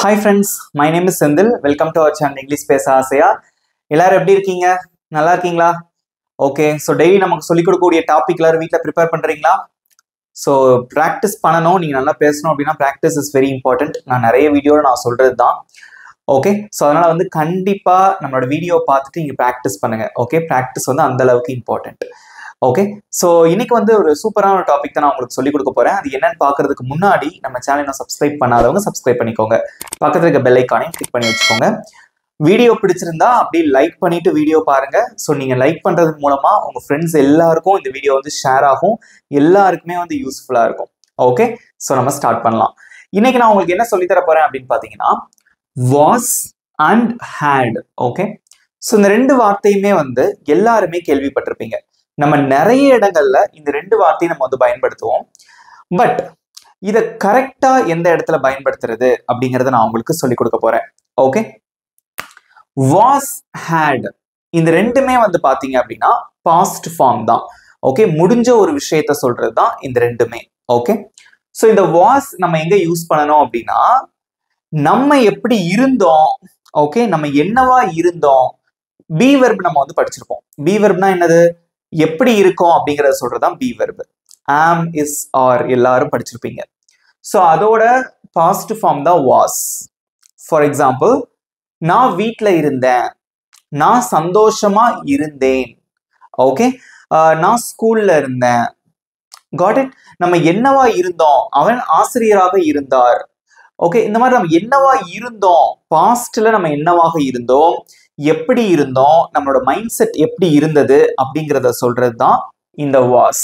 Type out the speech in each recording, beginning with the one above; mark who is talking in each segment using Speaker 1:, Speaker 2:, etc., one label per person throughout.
Speaker 1: Hi friends, my name is Sendil. Welcome to our channel English Pesa Asaya. எல்லாரும் எப்படி இருக்கீங்க? நல்லா இருக்கீங்களா? ஓகே, ஸோ டெய்லி நமக்கு சொல்லிக் கொடுக்கக்கூடிய டாபிக் எல்லாரும் வீட்டில் ப்ரிப்பேர் பண்ணுறீங்களா? ஸோ ப்ராக்டிஸ் பண்ணணும், நீங்கள் நல்லா பேசணும் அப்படின்னா ப்ராக்டிஸ் இஸ் வெரி இம்பார்ட்டன்ட். நான் நிறைய வீடியோவில் நான் சொல்கிறது தான். ஓகே, ஸோ அதனால் வந்து கண்டிப்பாக நம்மளோட வீடியோ பார்த்துட்டு நீங்கள் ப்ராக்டிஸ் பண்ணுங்கள். ஓகே, ப்ராக்டிஸ் வந்து அந்த அளவுக்கு இம்பார்ட்டன்ட். ஓகே, ஸோ இன்னைக்கு வந்து ஒரு சூப்பரான டாபிக் தான் நான் உங்களுக்கு சொல்லிக் கொடுக்க போறேன். அது என்னன்னு பாக்குறதுக்கு முன்னாடி நம்ம சேனலை சப்ஸ்கிரைப் பண்ணாதவங்க சப்ஸ்கிரைப் பண்ணிக்கோங்க. பக்கத்துல இருக்க பெல் ஐக்கானையும் கிளிக் பண்ணி வச்சுக்கோங்க. வீடியோ பிடிச்சிருந்தா அப்படி லைக் பண்ணிட்டு வீடியோ பாருங்க. ஸோ நீங்க லைக் பண்றது மூலமா உங்க ஃப்ரெண்ட்ஸ் எல்லாருக்கும் இந்த வீடியோ வந்து ஷேர் ஆகும், எல்லாருக்குமே வந்து யூஸ்ஃபுல்லா இருக்கும். ஓகே, ஸோ நம்ம ஸ்டார்ட் பண்ணலாம். இன்னைக்கு நான் உங்களுக்கு என்ன சொல்லித்தர போறேன் அப்படின்னு பாத்தீங்கன்னா was and had. Okay, so இந்த ரெண்டு வார்த்தையுமே வந்து எல்லாருமே கேள்விப்பட்டிருப்பீங்க. நம்ம நிறைய இடங்கள்ல இந்த ரெண்டு வார்த்தையும் நம்ம வந்து பயன்படுத்துவோம். பட் இதை கரெக்டா எந்த இடத்துல பயன்படுத்துறது அப்படிங்கறத நான் உங்களுக்கு சொல்லிக் கொடுக்க போறேன். ஓகே, வாஸ் ஹேட் இந்த ரெண்டுமே வந்து பாத்தீங்க அப்படின்னா பாஸ்ட் ஃபார்ம் தான். ஓகே, முடிஞ்ச ஒரு விஷயத்த சொல்றது தான் இந்த ரெண்டுமே. ஓகே, ஸோ இந்த வாஸ் நம்ம எங்க யூஸ் பண்ணணும் அப்படின்னா நம்ம எப்படி இருந்தோம், ஓகே, நம்ம என்னவா இருந்தோம். பி வெர்ப் நம்ம வந்து படிச்சிருப்போம். பி வெர்ப்னா என்னது, எப்படி இருக்கும் அப்படிங்கறத சொல்றதுதான் பி வெர்ப். ஆம், இஸ், ஆர் எல்லாரும் படிச்சிருப்பீங்க. ஸோ அதோட பாஸ்ட் ஃபார்ம் தான் வாஸ். ஃபார் எக்ஸாம்பிள், நான் வீட்டில் இருந்தேன், நான் சந்தோஷமா இருந்தேன். ஓகே, நான் ஸ்கூல்ல இருந்தேன். Got it. நம்ம என்னவா இருந்தோம், அவன் ஆசிரியராக இருந்தார். ஓகே, இந்த மாதிரி நம்ம என்னவா இருந்தோம், பாஸ்ட்ல நம்ம என்னவாக இருந்தோம், எப்படி இருந்தோம், நம்மளோட மைண்ட் செட் எப்படி இருந்தது அப்படிங்கிறத சொல்றது தான் இந்த was.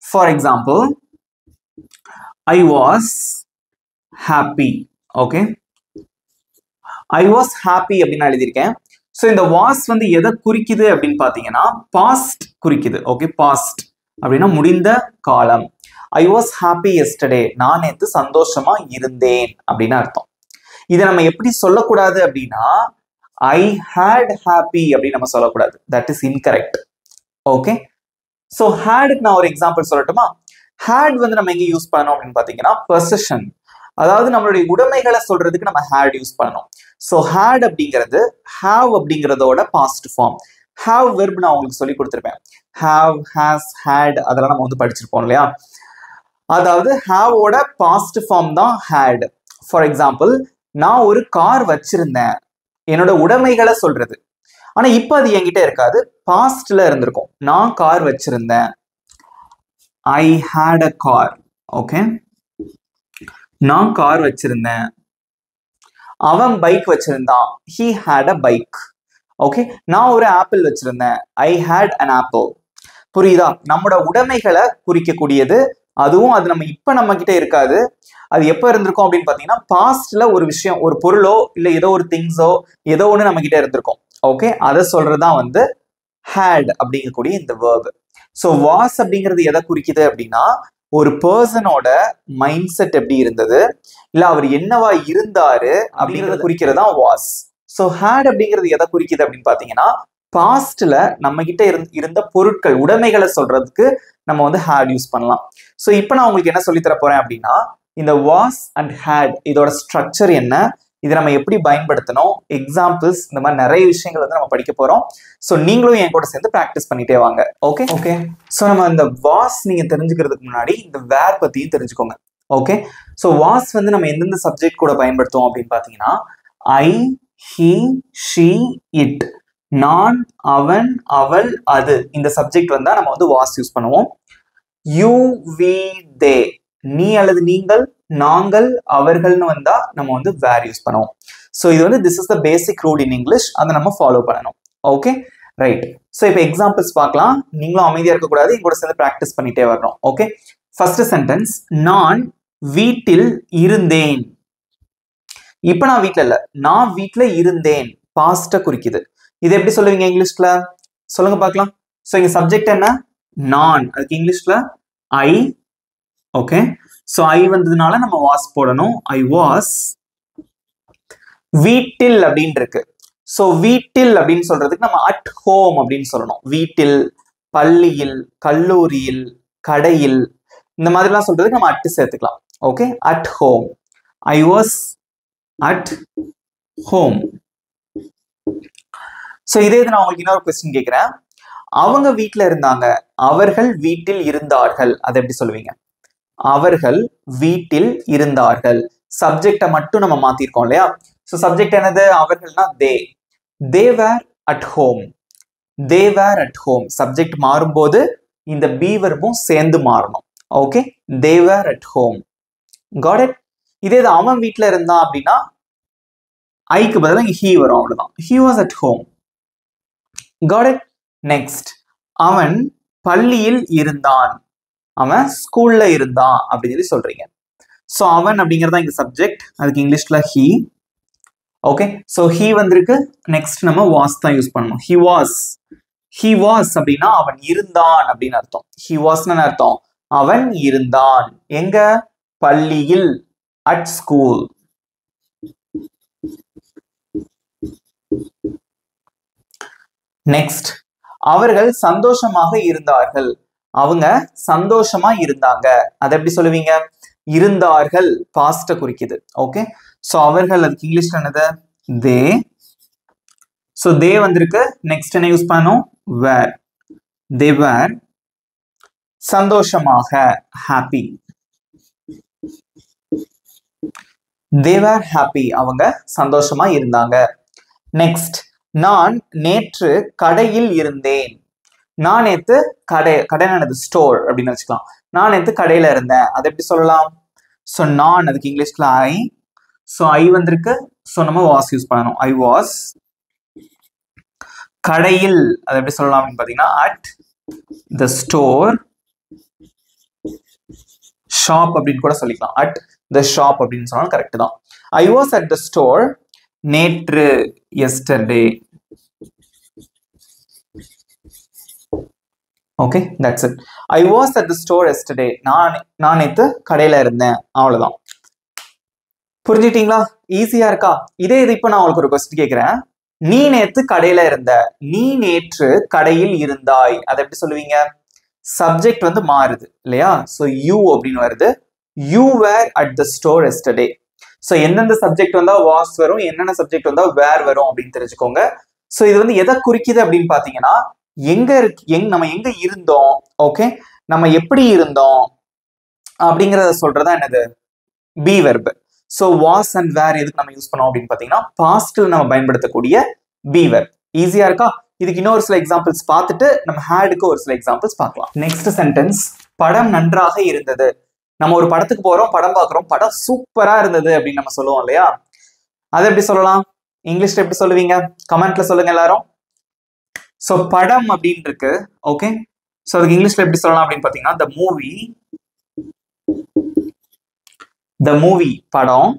Speaker 1: For example, I was happy. Okay, I was happy அப்படின்னு நான் எழுதியிருக்கேன். ஸோ இந்த வாஸ் வந்து எதை குறிக்குது அப்படின்னு பார்த்தீங்கன்னா பாஸ்ட் குறிக்குது. ஓகே, பாஸ்ட் அப்படின்னா முடிந்த காலம். ஐ வாஸ் ஹாப்பி எஸ்டர்டே, நான் நேற்று சந்தோஷமா இருந்தேன் அப்படின்னு அர்த்தம். இதை நம்ம எப்படி சொல்லக்கூடாது அப்படின்னா ஐ ஹேட் ஹாப்பி அப்படின்னு நம்ம சொல்லக்கூடாது. That is incorrect. Okay, so ஹேடுக்கு நான் ஒரு எக்ஸாம்பிள் சொல்லட்டுமா? ஹேட் வந்து நம்ம எங்க யூஸ் பண்ணணும் அப்படின்னு பார்த்தீங்கன்னா பொசஷன், அதாவது நம்மளுடைய உடைமைகளை சொல்றதுக்கு நம்ம ஹேட் யூஸ் பண்ணணும். ஸோ ஹேட் அப்படிங்கிறது ஹாவ் அப்படிங்கிறதோட பாஸ்ட் ஃபார்ம். ஹாவ் வெர்ப் நான் உங்களுக்கு சொல்லி கொடுத்துருப்பேன். ஹாவ், ஹேஸ், ஹேட் அதெல்லாம் நம்ம வந்து படிச்சிருப்போம் இல்லையா? அதாவது ஹாவோட பாஸ்ட் ஃபார்ம் தான் ஹேட். ஃபார் எக்ஸாம்பிள், நான் ஒரு கார் வச்சிருந்தேன், என்னோட உடைமைகளை சொல்றது. ஆனா இப்ப அது என்கிட்ட இருக்காது, பாஸ்ட்ல இருந்திருக்கும். நான் கார் வச்சிருந்தேன், I had a car. Okay, நான் கார் வச்சிருந்தேன். அவன் பைக் வச்சிருந்தான், he had a bike. Okay, நான் ஒரு ஆப்பிள் வச்சிருந்தேன், ஐ ஹேட் அன் ஆப்பிள். புரியுதா? நம்மளோட உடைமைகளை குறிக்கக்கூடியது. அதுவும் அது நம்ம இப்ப நம்ம கிட்ட இருக்காது. அது எப்ப இருந்திருக்கும் அப்படின்னு பாத்தீங்கன்னா பாஸ்ட்ல ஒரு விஷயம், ஒரு பொருளோ இல்ல ஏதோ ஒரு திங்ஸோ ஏதோ ஒண்ணு நம்ம கிட்ட இருந்திருக்கும். ஓகே, அதை சொல்றதுதான் வந்து ஹேட் அப்படிங்கக்கூடிய இந்த வேர்ப். ஸோ வாஸ் அப்படிங்கிறது எதை குறிக்குது அப்படின்னா ஒரு பர்சனோட மைண்ட் செட் எப்படி இருந்தது, இல்ல அவர் என்னவா இருந்தாரு அப்படிங்கறத குறிக்கிறதா வாஸ். ஸோ ஹேட் அப்படிங்கிறது எதை குறிக்குது அப்படின்னு பாத்தீங்கன்னா பாஸ்ட்ல நம்ம கிட்ட இருந்த பொருட்கள், உடைமைகளை சொல்றதுக்கு நம்ம வந்து ஹேட் யூஸ் பண்ணலாம். ஸோ இப்போ நான் உங்களுக்கு என்ன சொல்லி தர போறேன் அப்படின்னா இந்த வாஸ் அண்ட் ஹேட் இதோட ஸ்ட்ரக்சர் என்ன, இதை நம்ம எப்படி பயன்படுத்தணும், எக்ஸாம்பிள்ஸ், இந்த மாதிரி நிறைய விஷயங்கள் வந்து நம்ம படிக்க போறோம். ஸோ நீங்களும் என் கூட சேர்ந்து ப்ராக்டிஸ் பண்ணிட்டே வாங்க. ஓகே ஓகே, ஸோ நம்ம இந்த வாஸ் நீங்க தெரிஞ்சுக்கிறதுக்கு முன்னாடி இந்த வேர் பத்தியும் தெரிஞ்சுக்கோங்க. ஓகே, ஸோ வாஸ் வந்து நம்ம எந்தெந்த சப்ஜெக்ட் கூட பயன்படுத்துவோம் அப்படின்னு பாத்தீங்கன்னா ஐ, ஹி, ஷி, இட். நான், அவன், அவள், அது இந்த சப்ஜெக்ட் வந்தா நம்ம வந்து வாஸ் யூஸ் பண்ணுவோம். யூ, வி, தே, நீ அல்லது நீங்கள், நாங்கள், அவர்கள்னு வந்தா நம்ம வந்து வேர் யூஸ் பண்ணுவோம். ஸோ இது வந்து this is the basic rule in English, அதை நம்ம ஃபாலோ பண்ணணும். Okay right. ஸோ இப்போ எக்ஸாம்பிள்ஸ் பார்க்கலாம். நீங்களும் அமைதியா இருக்கக்கூடாது, எங்க கூட சேர்ந்து ப்ராக்டிஸ் பண்ணிட்டே வரணும். ஓகே, ஃபர்ஸ்ட் சென்டென்ஸ், நான் வீட்டில் இருந்தேன். இப்ப நான் வீட்டுல இல்ல, நான் வீட்டுல இருந்தேன், பாஸ்ட குறிக்குது. இது எப்படி சொல்லுவீங்க இங்கிலீஷ்ல? சொல்லுங்க பார்க்கலாம். ஸோ இங்க சப்ஜெக்ட் என்ன? நான். அதுக்கு இங்கிலீஷ்ல ஐ. ஓகே, ஸோ ஐ வந்ததுனால நம்ம வாஸ் போடணும். ஐ வாஸ் வீட்டில் அப்படின்னு இருக்கு. ஸோ வீட்டில் அப்படின்னு சொல்றதுக்கு நம்ம அட் ஹோம் அப்படின்னு சொல்லணும். வீட்டில், பள்ளியில், கல்லூரியில், கடையில், இந்த மாதிரிலாம் சொல்றதுக்கு நம்ம அட்டு சேர்த்துக்கலாம். Okay, at home. I was at home. So இதே நான் உங்களுக்கு இன்னொரு क्वेश्चन கேக்குறேன். அவங்க வீட்ல இருந்தாங்க, அவர்கள் வீட்டில் இருந்தார்கள். அதை எப்படி சொல்லுவீங்க? அவர்கள் வீட்டில் இருந்தார்கள். சப்ஜெக்ட மட்டும் நம்ம மாத்திருக்கோம் இல்லையா? சோ சப்ஜெக்ட் என்னது? அவர்கள்னா they were at home. they were at home. Subject மாறும்போது இந்த be verbும் சேர்ந்து மாறணும். Okay, they were at home. got it? இதே அவன் வீட்ல இருந்தான் அப்படின்னா ஐக்கு பதிலா he வரும், அவ்வளவுதான். he was at home. got it? Next, அவன் பள்ளியில் இருந்தான், அவன் ஸ்கூல்ல இருந்தான் அப்படின்னு சொல்லி சொல்றீங்க. சோ அவன் அப்படிங்கறதா இங்க சப்ஜெக்ட், அதுக்கு இங்கிலீஷ்ல he. ஓகே, சோ he வந்திருக்கு. நெக்ஸ்ட் நம்ம was தான் யூஸ் பண்ணணும். he was அப்படின்னா அவன் இருந்தான் அப்படின்னு அர்த்தம். he wasன்னு அர்த்தம் அவன் இருந்தான். எங்க? பள்ளியில், at school. நெக்ஸ்ட், அவர்கள் சந்தோஷமாக இருந்தார்கள், அவங்க சந்தோஷமா இருந்தாங்க. அதை எப்படி சொல்லுவீங்க? இருந்தார்கள் பாஸ்ட குறிக்குது. ஓகே, சோ அவர்கள் அதுக்கு இங்கிலீஷ்ல என்னது? they. சோ they வந்திருக்கு. நெக்ஸ்ட் என்ன யூஸ் பண்ணோம்? were. they were சந்தோஷமாக, happy. they were happy, அவங்க சந்தோஷமா இருந்தாங்க. நெக்ஸ்ட், நான் நேற்று கடையில் இருந்தேன். நான் நேத்து கடையானது ஸ்டோர் அப்படின்னு வச்சுக்கலாம். நான் நேத்து கடையில இருந்தேன். அதை எப்படி சொல்லலாம்? சோ நான் அதுக்கு இங்கிலீஷ்ல ஐ. சோ ஐ வந்திருக்கு. சோ நம்ம வாஸ் யூஸ் பண்ணணும். I was. கடையில் அதை எப்படி சொல்லலாம் அப்படின்னு பாத்தீங்கன்னா அட் த ஸ்டோர். ஷாப் அப்படின்னு கூட சொல்லிக்கலாம். அட் த ஷாப் அப்படின்னு சொன்னாலும் கரெக்ட் தான். I was at the store நேற்று, yesterday. Okay, that's it. I was at the store yesterday. நான் நேத்து கடையில இருந்தேன், அவ்வளவுதான். புரிஞ்சுட்டீங்களா? ஈஸியா இருக்கா? இதே இது இப்ப நான் உங்களுக்கு ஒரு கொஸ்டின் கேட்கிறேன். நீ நேத்து கடையில இருந்த, நீ நேற்று கடையில் இருந்தாய். அதை எப்படி சொல்லுவீங்க? சப்ஜெக்ட் வந்து மாறுது இல்லையா? சோ யூ அப்படின்னு வருது. You were at the store yesterday. So எந்தெந்த சப்ஜெக்ட் வந்தா வாஸ் வரும், என்னென்ன சப்ஜெக்ட் வந்தா வேர் வரும் அப்படின்னு தெரிஞ்சுக்கோங்க. சோ இது வந்து எதை குறிக்குது அப்படின்னு பாத்தீங்கன்னா, எங்க இருக்கு, நம்ம எங்க இருந்தோம், ஓகே, நம்ம எப்படி இருந்தோம் அப்படிங்கறத சொல்றதா என்னது? Be verb. So was and were எதுக்கு நம்ம யூஸ் பண்ணோம் அப்படின்னு பாத்தீங்கன்னா, பாஸ்ட்ல நம்ம பயன்படுத்தக்கூடிய பி வெர்ப். ஈஸியா இருக்கா? இதுக்கு இன்னொரு சில எக்ஸாம்பிள்ஸ் பார்த்துட்டு நம்ம ஹேடுக்கு ஒரு சில எக்ஸாம்பிள்ஸ் பார்க்கலாம். நெக்ஸ்ட் சென்டென்ஸ், படம் நன்றாக இருந்தது. நம்ம ஒரு படத்துக்கு போறோம், படம் பார்க்குறோம், படம் சூப்பரா இருந்தது அப்படின்னு நம்ம சொல்லுவோம் இல்லையா? அதை எப்படி சொல்லலாம்? இங்கிலீஷ்ல எப்படி சொல்லுவீங்க? கமெண்ட்ல சொல்லுங்க எல்லாரும். சோ படம் அப்படின்னு இருக்கு. ஓகே, சோ அதுக்கு இங்கிலீஷ்ல எப்படி சொல்லலாம் அப்படின்னு பாத்தீங்கன்னா, the movie படம்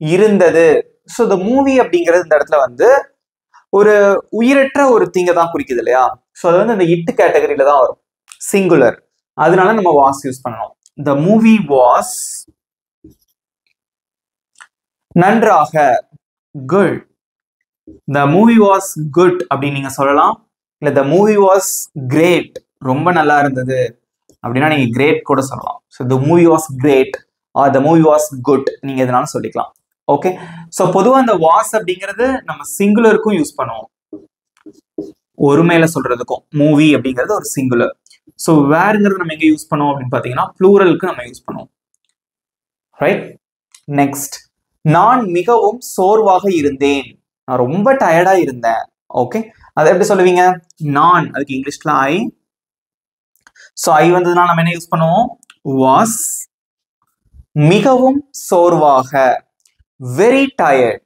Speaker 1: இருந்தது. சோ the movie அப்படிங்கிறது இந்த இடத்துல வந்து ஒரு உயிரற்ற ஒரு திங்க தான் குறிக்குது இல்லையா? சோ அது வந்து இந்த இட் கேட்டகரியில தான் வரும், சிங்குலர். அதனால நம்ம வாஸ் யூஸ் பண்ணணும். the movie was நன்றாக, good. the movie was good அப்படின்னு நீங்க சொல்லலாம். இல்ல the movie was great, ரொம்ப நல்லா இருந்தது அப்படின்னா நீங்க great கூட சொல்லலாம். so the movie was great or the movie was good நீங்க எதனாலும் சொல்லிக்கலாம். ஓகே, சோ பொதுவா அந்த was அப்படிங்கிறது நம்ம சிங்குலருக்கும் யூஸ் பண்ணுவோம், ஒருமையில சொல்றதுக்கும். மூவி அப்படிங்கிறது ஒரு சிங்குலர். சோ வேர்ங்கிறது நம்ம எங்க யூஸ் பண்ணுவோம் அப்படின்னு பாத்தீங்கன்னா, ப்ளூரலுக்கு நம்ம யூஸ் பண்ணுவோம். ரைட். நெக்ஸ்ட், நான் மிகவும் சோர்வாக இருந்தேன், நான் ரொம்ப டயர்டா இருந்தேன். ஓகே, அதை எப்படி சொல்லுவீங்க? நான் அதுக்கு இங்கிலீஷ்ல ஐ. சோ ஐ வந்ததுனால நம்ம என்ன யூஸ் பண்ணுவோம்? வாஸ். மிகவும் சோர்வாக, very tired.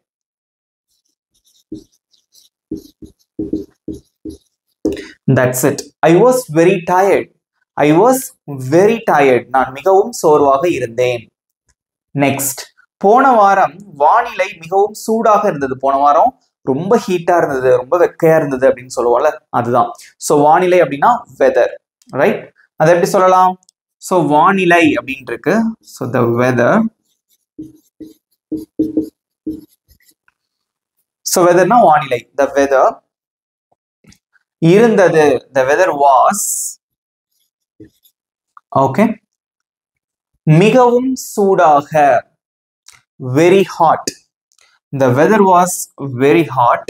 Speaker 1: That's it. I was very tired. I was very tired. நான் மிகவும் சோர்வாக இருந்தேன். நெக்ஸ்ட், போன வாரம் வானிலை மிகவும் சூடாக இருந்தது. போன வாரம் ரொம்ப ஹீட்டா இருந்தது, ரொம்ப வெக்கையா இருந்தது அப்படின்னு சொல்லுவோம்ல, அதுதான். சோ வானிலை அப்படின்னா வெதர். ரைட். அதை எப்படி சொல்லலாம்? சோ வானிலை அப்படின்னு இருக்கு. So the weather. சோ வெதர்னா வானிலை, the weather. இருந்தது, the weather was. ஓகே, மிகவும் சூடாக, very hot. The weather was very hot.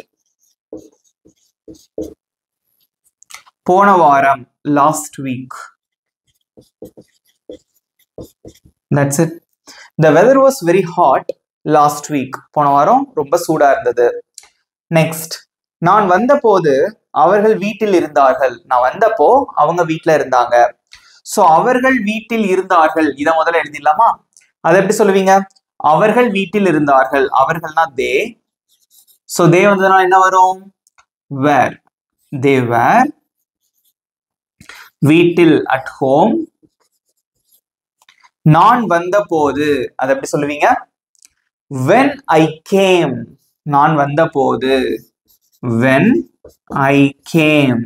Speaker 1: போன வாரம், last week. That's it. The weather was very hot last week. போன வாரம் ரொம்ப சூடா இருந்தது. Next, நான் வந்தபோது அவர்கள் வீட்டில் இருந்தார்கள். நான் வந்தப்போ அவங்க வீட்டில் இருந்தாங்க. ஸோ அவர்கள் வீட்டில் இருந்தார்கள் இதை முதல்ல எழுதிடலாமா? அதை எப்படி சொல்லுவீங்க? அவர்கள் வீட்டில் இருந்தார்கள். அவர்கள்னா தே. ஸோ தே வந்ததுனா என்ன வரும்? வேர். தே வேர் வீட்டில், அட் ஹோம். நான் வந்த போது அதை எப்படி சொல்லுவீங்க? when I came. நான் வந்த போது when I came.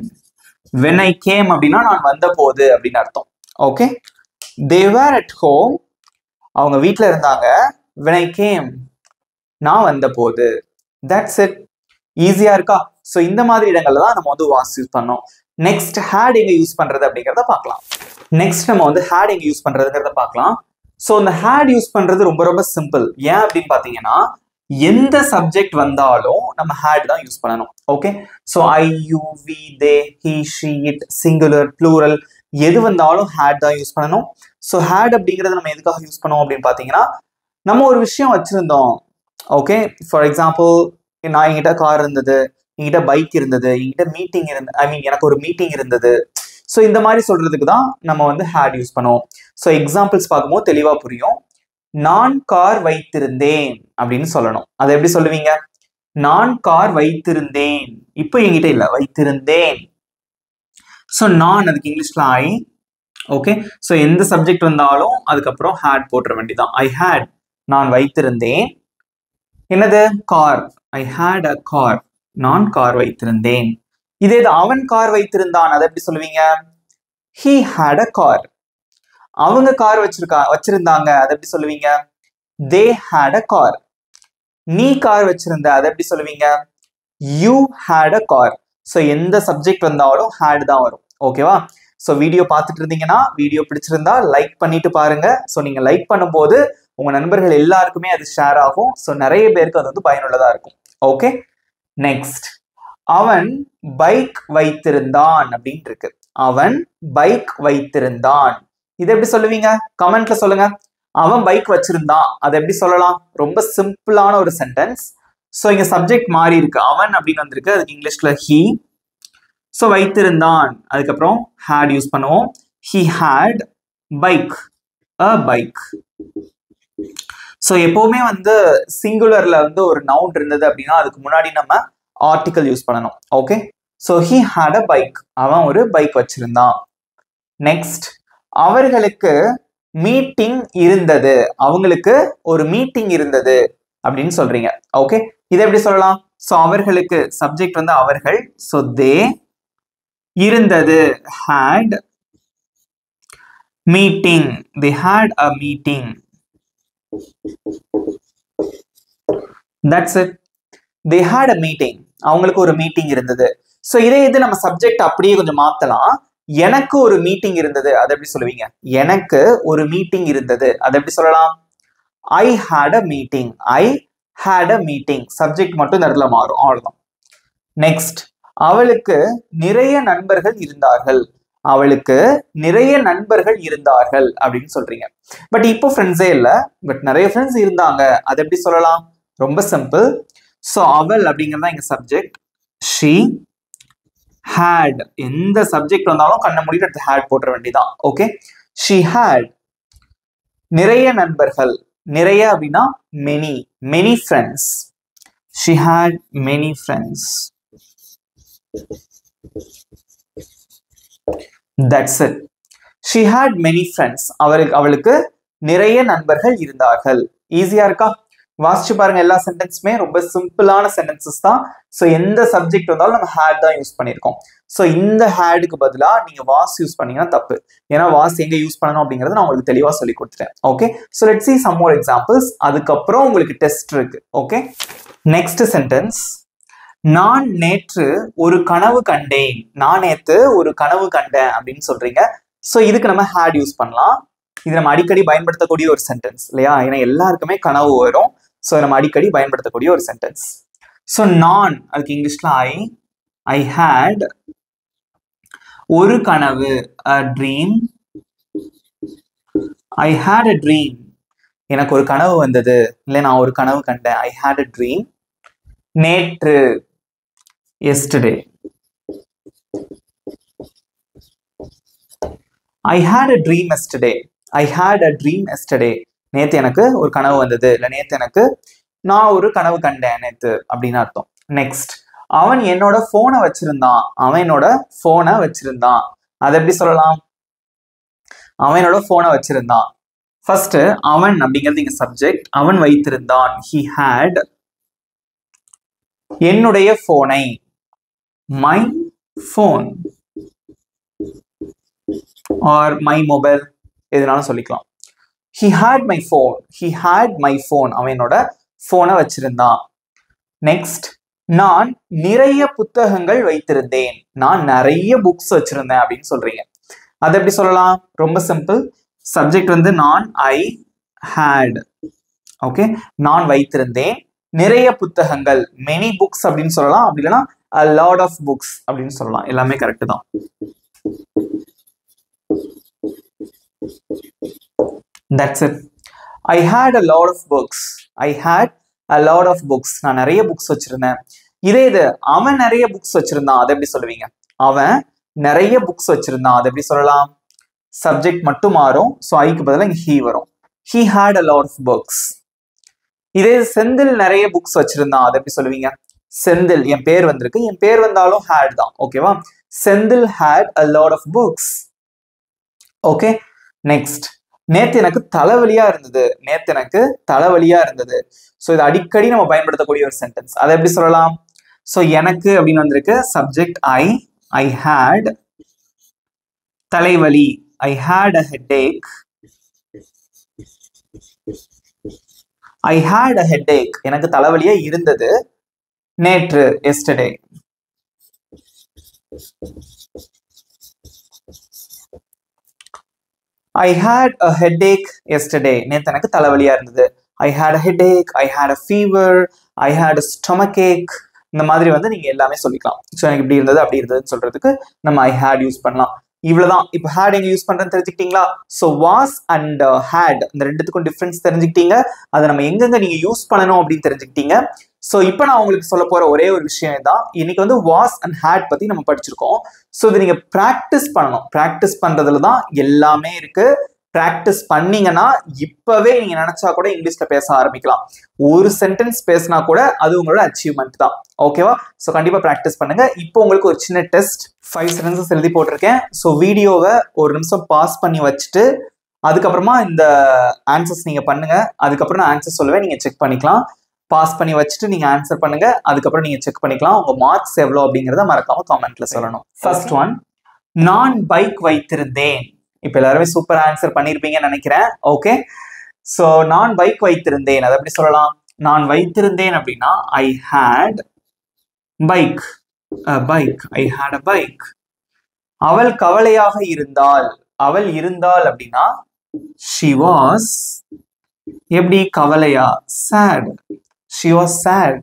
Speaker 1: when I came அப்படின்னா நான் வந்த போது அப்படின்னு அர்த்தம். Okay, they were at home. அவங்க வீட்டில் இருந்தாங்க. when I came, நான் வந்த போது. that's it. ஈஸியா இருக்கா? ஸோ இந்த மாதிரி இடங்கள்ல தான் நம்ம வந்து வாஸ் யூஸ் பண்ணோம். நெக்ஸ்ட் had எங்க யூஸ் பண்றது அப்படிங்கிறத பார்க்கலாம். நெக்ஸ்ட் நம்ம வந்து had எங்க யூஸ் பண்றதுங்கிறத பார்க்கலாம். ஸோ இந்த had யூஸ் பண்றது ரொம்ப ரொம்ப சிம்பிள். ஏன் அப்படின்னு பாத்தீங்கன்னா எந்த சப்ஜெக்ட் வந்தாலும் நம்ம had தான் யூஸ் பண்ணணும். Okay, so I, you, we, they, he, she, it, singular, plural எது வந்தாலும் had தான் யூஸ் பண்ணணும். ஸோ had அப்படிங்கறத நம்ம எதுக்காக யூஸ் பண்ணுவோம் அப்படின்னு பாத்தீங்கன்னா நம்ம ஒரு விஷயம் வச்சிருந்தோம். ஓகே, ஃபார் எக்ஸாம்பிள் நான் என்கிட்ட கார் இருந்தது, என்கிட்ட பைக் இருந்தது, என்கிட்ட மீட்டிங் இருந்தது, ஐ மீன் எனக்கு ஒரு மீட்டிங் இருந்தது. ஸோ இந்த மாதிரி சொல்றதுக்கு தான் நம்ம வந்து had யூஸ் பண்ணுவோம். ஸோ எக்ஸாம்பிள்ஸ் பார்க்கும்போது தெளிவா புரியும். நான் கார் வைத்திருந்தேன் அப்படின்னு சொல்லணும். அதை எப்படி சொல்லுவீங்க? நான் கார் வைத்திருந்தேன். இப்போ என்கிட்ட இல்லை, வைத்திருந்தேன். ஸோ நான் அதுக்கு இங்கிலீஷ்ல ஐ. ஓகே, ஸோ எந்த சப்ஜெக்ட் வந்தாலும் அதுக்கப்புறம் had போட்டுற வேண்டியதான். ஐ had, நான் வைத்திருந்தேன். என்னது? Car. I had a car. நான் கார் வைத்திருந்தேன். இதே அவன் கார் வைத்திருந்தான். அதை எப்படி சொல்லுவீங்க? he had a car. அவங்க கார் வச்சிருந்தாங்க. அதை எப்படி சொல்லுவீங்க? they had a car. நீ கார் வச்சிருந்த. அதை எப்படி சொல்லுவீங்க? you had a car. So எந்த சப்ஜெக்ட் வந்தாலும் had தான் வரும். ஓகேவா? ஸோ வீடியோ பார்த்துட்டு இருந்தீங்கன்னா வீடியோ பிடிச்சிருந்தா லைக் பண்ணிட்டு பாருங்க. ஸோ நீங்க லைக் பண்ணும்போது உங்க நண்பர்கள் எல்லாருக்குமே அது ஷேர் ஆகும். ஸோ நிறைய பேருக்கு அது வந்து பயனுள்ளதா இருக்கும். ஓகே, நெக்ஸ்ட் அவன் பைக் வைத்திருந்தான் அப்படின்னு இருக்கு. அவன் பைக் வைத்திருந்தான். இதை எப்படி சொல்லுவீங்க? கமெண்ட்ல சொல்லுங்க. அவன் பைக் வச்சிருந்தான். அதை எப்படி சொல்லலாம்? ரொம்ப சிம்பிளான ஒரு சென்டென்ஸ். ஸோ இங்க சப்ஜெக்ட் மாறி இருக்கு. அவன் அப்படின்னு வந்திருக்கு, அதுக்கு இங்கிலீஷ்ல he. ஸோ வைத்திருந்தான், அதுக்கப்புறம் had யூஸ் பண்ணுவோம். he had bike, a bike. So எப்பவுமே வந்து சிங்குலர்ல வந்து ஒரு நவுன் இருந்தது அப்படின்னா அதுக்கு முன்னாடி நம்ம ஆர்டிகல் யூஸ் பண்ணணும். Okay, so he had a bike. அவன் ஒரு பைக் வச்சிருந்தான். நெக்ஸ்ட் அவர்களுக்கு மீட்டிங் இருந்தது. அவங்களுக்கு ஒரு மீட்டிங் இருந்தது அப்படின்னு சொல்றீங்க. ஓகே, இதை எப்படி சொல்லலாம்? ஸோ அவர்களுக்கு சப்ஜெக்ட் வந்து அவர்கள். ஸோ தே, இருந்தது had, meeting they had a meeting. That's it. They had a meeting. அவங்களுக்கு ஒரு மீட்டிங் இருந்தது. ஸோ இதே இது நம்ம சப்ஜெக்ட் அப்படியே கொஞ்சம் மாத்தலாம். எனக்கு ஒரு மீட்டிங் இருந்தது. அதை எப்படி சொல்லுவீங்க? எனக்கு ஒரு மீட்டிங் இருந்தது. அதை எப்படி சொல்லலாம்? I had a meeting. I had a meeting. Subject மட்டும் இந்த இடத்துல மாறும், அவ்வளவுதான். நெக்ஸ்ட் அவளுக்கு நிறைய நண்பர்கள் இருந்தார்கள். அவளுக்கு நிறைய நண்பர்கள் இருந்தார்கள் அப்படின்னு சொல்றீங்க. பட் இப்போ ஃப்ரெண்ட்ஸே இல்லை, பட் நிறைய ஃப்ரெண்ட்ஸ் இருந்தாங்க. அதை எப்படி சொல்லலாம்? ரொம்ப சிம்பிள். ஸோ அவள் அப்படிங்கிறதா இங்க சப்ஜெக்ட். she had, எந்த சப்ஜெக்ட் வந்தாலும் கண்ணை மூடிட்டு அடுத்து had போட்டுற வேண்டியதான். ஓகே, she had நிறைய நண்பர்கள். நிறைய அப்படின்னா many, many friends. she had many friends. That's it. she had many friends. அவளுக்கு நிறைய நண்பர்கள் இருந்தார்கள். ஈஸியா இருக்கா? வாசிச்சு பாருங்க. எல்லா சென்டென்ஸுமே ரொம்ப சிம்பிளான சென்டென்சஸ் தான். ஸோ எந்த சப்ஜெக்ட் வந்தாலும் நம்ம had தான் யூஸ் பண்ணியிருக்கோம். ஸோ இந்த hadக்கு பதிலாக நீங்க was யூஸ் பண்ணீங்கன்னா தப்பு. ஏன்னா was எங்க யூஸ் பண்ணணும் அப்படிங்கறத நான் உங்களுக்கு தெளிவா சொல்லி கொடுத்துட்டேன். Okay, so let's see some more examples. அதுக்கப்புறம் உங்களுக்கு டெஸ்ட் இருக்கு. Okay, next sentence. நான் நேற்று ஒரு கனவு கண்டேன். நான் நேற்று ஒரு கனவு கண்டேன் அப்படின்னு சொல்றீங்க. ஸோ இதுக்கு நம்ம had யூஸ் பண்ணலாம். இது நம்ம அடிக்கடி பயன்படுத்தக்கூடிய ஒரு சென்டென்ஸ் இல்லையா? ஏன்னா எல்லாருக்குமே கனவு வரும். ஸோ நம்ம அடிக்கடி பயன்படுத்தக்கூடிய ஒரு சென்டென்ஸ். ஸோ நான் அதுக்கு இங்கிலீஷ்ல ஐ ஹேட் ஒரு கனவு, a dream. I had a dream. எனக்கு ஒரு கனவு வந்தது, இல்லை நான் ஒரு கனவு கண்டேன். I had a dream. நேற்று, yesterday. I had a dream yesterday. I had a dream yesterday. நேத்து எனக்கு ஒரு கனவு வந்தது, இல்லை நேத்து எனக்கு நான் ஒரு கனவு கண்டேன் நேத்து அப்படின்னு அர்த்தம். நெக்ஸ்ட், அவன் என்னோட போனை வச்சிருந்தான். அவன் என்னோட போனை வச்சிருந்தான். அது எப்படி சொல்லலாம்? அவனோட போனை வச்சிருந்தான். ஃபர்ஸ்ட் அவன் அப்படிங்கிறது இங்க சப்ஜெக்ட். அவன் வைத்திருந்தான், he had. என்னுடைய போனை, my phone or my mobile, எதுனாலும் சொல்லிக்கலாம். he had my phone. he had my phone. அவனோட போனை வச்சிருந்தான். நெக்ஸ்ட், நான் நிறைய புத்தகங்கள் வைத்திருந்தேன். நான் நிறைய புக்ஸ் வச்சிருந்தேன் அப்படின்னு சொல்றீங்க. அது எப்படி சொல்லலாம்? ரொம்ப சிம்பிள். சப்ஜெக்ட் வந்து நான், ஐ ஹேட். ஓகே, நான் வைத்திருந்தேன். நிறைய புத்தகங்கள், மெனி புக்ஸ் அப்படின்னு சொல்லலாம். அப்படி இல்லைன்னா a lot of books அப்படின்னு சொல்லலாம். எல்லாமே கரெக்ட் தான். That's it. I had a lot of books. I had a lot of books. நான் நிறைய புக்ஸ் வச்சிருந்தேன். இது அவன் நிறைய புக்ஸ் வச்சிருந்தான். அதை எப்படி சொல்லுவீங்க? அவன் நிறைய புக்ஸ் வச்சிருந்தான். அதை எப்படி சொல்லலாம்? சப்ஜெக்ட் மட்டும் மாறும். ஸோ ஐக்கு பதிலாக இங்கே he வரும். He had a lot of books. இதே செந்தில் நிறைய புக்ஸ் வச்சிருந்தான். அதை எப்படி சொல்லுவீங்க? செந்தில், என் பேர் வந்திருக்கு, என் பேர் வந்தாலும் had தான். ஓகேவா? Senthil had a lot of books. Okay, next, நேத்து எனக்கு தலைவலியா இருந்தது. நேத்து எனக்கு தலைவலியா இருந்தது. ஸோ இது அடிக்கடி நம்ம பயன்படுத்தக்கூடிய ஒரு சென்டென்ஸ். அதை எப்படி சொல்லலாம்? ஸோ எனக்கு அப்படின்னு வந்திருக்கு, சப்ஜெக்ட் ஐ had. தலைவலி, I had a headache. I had a headache. எனக்கு தலைவலியா இருந்தது நேற்று, yesterday. I had a headache yesterday. நேற்று எனக்கு தலைவலியா இருந்தது. I had a headache, I had a fever, I had a stomachache. இந்த மாதிரி வந்து நீங்க எல்லாமே சொல்லிக்கலாம். ஸோ எனக்கு இப்படி இருந்தது அப்படி இருந்ததுன்னு சொல்றதுக்கு நம்ம I had யூஸ் பண்ணலாம். இவ்வளவுதான். இப்போ had எங்க யூஸ் பண்றேன்னு தெரிஞ்சுக்கிட்டீங்களா? ஸோ was and had இந்த ரெண்டுத்துக்கும் டிஃபரன்ஸ் தெரிஞ்சுக்கிட்டீங்க. அதை நம்ம எங்கெங்க நீங்க யூஸ் பண்ணணும் அப்படின்னு தெரிஞ்சுக்கிட்டீங்க. ஸோ இப்போ நான் உங்களுக்கு சொல்ல போற ஒரே ஒரு விஷயம் தான், இன்னைக்கு வந்து was and had பத்தி நம்ம படிச்சிருக்கோம். ஸோ இது நீங்க ப்ராக்டிஸ் பண்ணணும். ப்ராக்டிஸ் பண்றதுல தான் எல்லாமே இருக்கு. ப்ராக்டிஸ் பண்ணீங்கன்னா இப்பவே நீங்க நினைச்சா கூட இங்கிலீஷ்ல பேச ஆரம்பிக்கலாம். ஒரு சென்டென்ஸ் பேசினா கூட அது உங்களோட அச்சீவ்மெண்ட் தான். ஓகேவா? ஸோ கண்டிப்பா ப்ராக்டிஸ் பண்ணுங்க. இப்போ உங்களுக்கு ஒரு சின்ன டெஸ்ட், 5 சென்டென்சஸ் எழுதி போட்டிருக்கேன். ஸோ வீடியோவை ஒரு நிமிஷம் பாஸ் பண்ணி வச்சுட்டு அதுக்கப்புறமா இந்த ஆன்சர்ஸ் நீங்க பண்ணுங்க. அதுக்கப்புறம் நான் ஆன்சர் சொல்லுவேன், நீங்க செக் பண்ணிக்கலாம். பாஸ் பண்ணி வச்சுட்டு நீங்க ஆன்சர் பண்ணுங்க. அதுக்கப்புறம் நீங்க செக் பண்ணிக்கலாம். உங்க மார்க்ஸ் எவ்வளோ அப்படிங்கிறத மறக்காம காமெண்ட்ல சொல்லணும். ஃபர்ஸ்ட் ஒன், நான் பைக் வைத்திருந்தேன். இப்ப எல்லாருமே சூப்பர் ஆன்சர் பண்ணிருப்பீங்கன்னு நினைக்கிறேன். ஓகே, சோ நான் பைக் வைத்திருந்தேன். அதை எப்படி சொல்லலாம்? நான் வைத்திருந்தேன் அப்படின்னா I had bike, bike, I had a bike. அவள் கவலையாக இருந்தாள். அவள் இருந்தாள் அப்படின்னா she was. எப்படி கவலையா? sad. she was sad.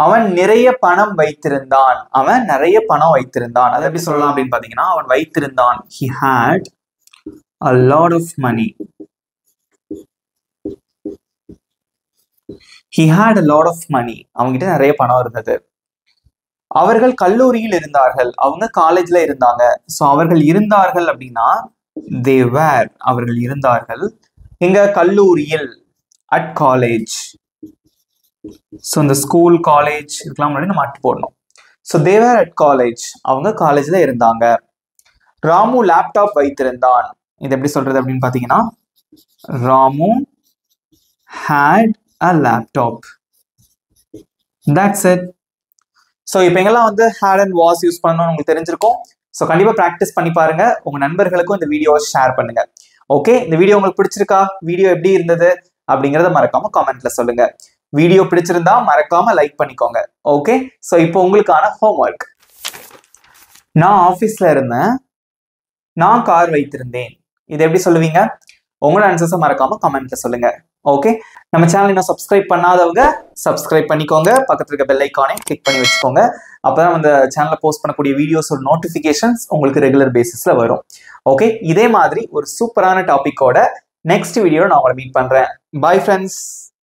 Speaker 1: அவன் நிறைய பணம் வைத்திருந்தான். அவன் நிறைய பணம் வைத்திருந்தான். அதை எப்படி சொல்லலாம் அப்படின்னு பாத்தீங்கன்னா அவன் வைத்திருந்தான், he had a lot of money. he had a lot of money. அவங்ககிட்ட நிறைய பணம் இருந்தது. அவர்கள் கல்லூரியில் இருந்தார்கள். அவங்க காலேஜ்ல இருந்தாங்க. சோ அவர்கள் இருந்தார்கள் அப்படின்னா they were. அவர்கள் இருந்தார்கள். எங்க? கல்லூரியில், at college. ஸோ இந்த ஸ்கூல் காலேஜ் இதுக்கெல்லாம் முன்னாடி நம்ம அட் போடணும். So they were at college. அவங்க காலேஜ்ல இருந்தாங்க. ராமு லேப்டாப் வைத்திருந்தான். இது எப்படி சொல்றது அப்படின்னு பாத்தீங்கன்னா Ramu had a laptop. That's it. So இப்போ எங்கெல்லாம் வந்து had and was யூஸ் பண்ணணும்னு உங்களுக்கு தெரிஞ்சிருக்கும். ஸோ கண்டிப்பா ப்ராக்டிஸ் பண்ணி பாருங்க. உங்க நண்பர்களுக்கும் இந்த வீடியோவை ஷேர் பண்ணுங்க. ஓகே, இந்த வீடியோ உங்களுக்கு பிடிச்சிருக்கா? வீடியோ எப்படி இருந்தது அப்படிங்கறத மறக்காம காமெண்ட்ல சொல்லுங்க. வீடியோ பிடிச்சிருந்தா மறக்காம லைக் பண்ணிக்கோங்க. ஓகே, ஸோ இப்போ உங்களுக்கான ஹோம்ஒர்க். நான் ஆஃபீஸ்ல இருந்தேன். நான் கார் வைத்திருந்தேன். இது எப்படி சொல்லுவீங்க? உங்களோட ஆன்சர்ஸை மறக்காம கமெண்ட்ல சொல்லுங்க. ஓகே, நம்ம சேனல் இன்னும் சப்ஸ்கிரைப் பண்ணாதவங்க சப்ஸ்கிரைப் பண்ணிக்கோங்க, பக்கத்துல இருக்க பெல் ஐக்கானை கிளிக் பண்ணி வச்சுக்கோங்க. அப்பதான் அந்த சேனல்ல போஸ்ட் பண்ணக்கூடிய வீடியோஸோட நோட்டிபிகேஷன்ஸ் உங்களுக்கு ரெகுலர் பேசிஸ்ல வரும். ஓகே, இதே மாதிரி ஒரு சூப்பரான டாபிக்கோட நெக்ஸ்ட் வீடியோ நான் உங்களை மீட் பண்றேன். Bye friends.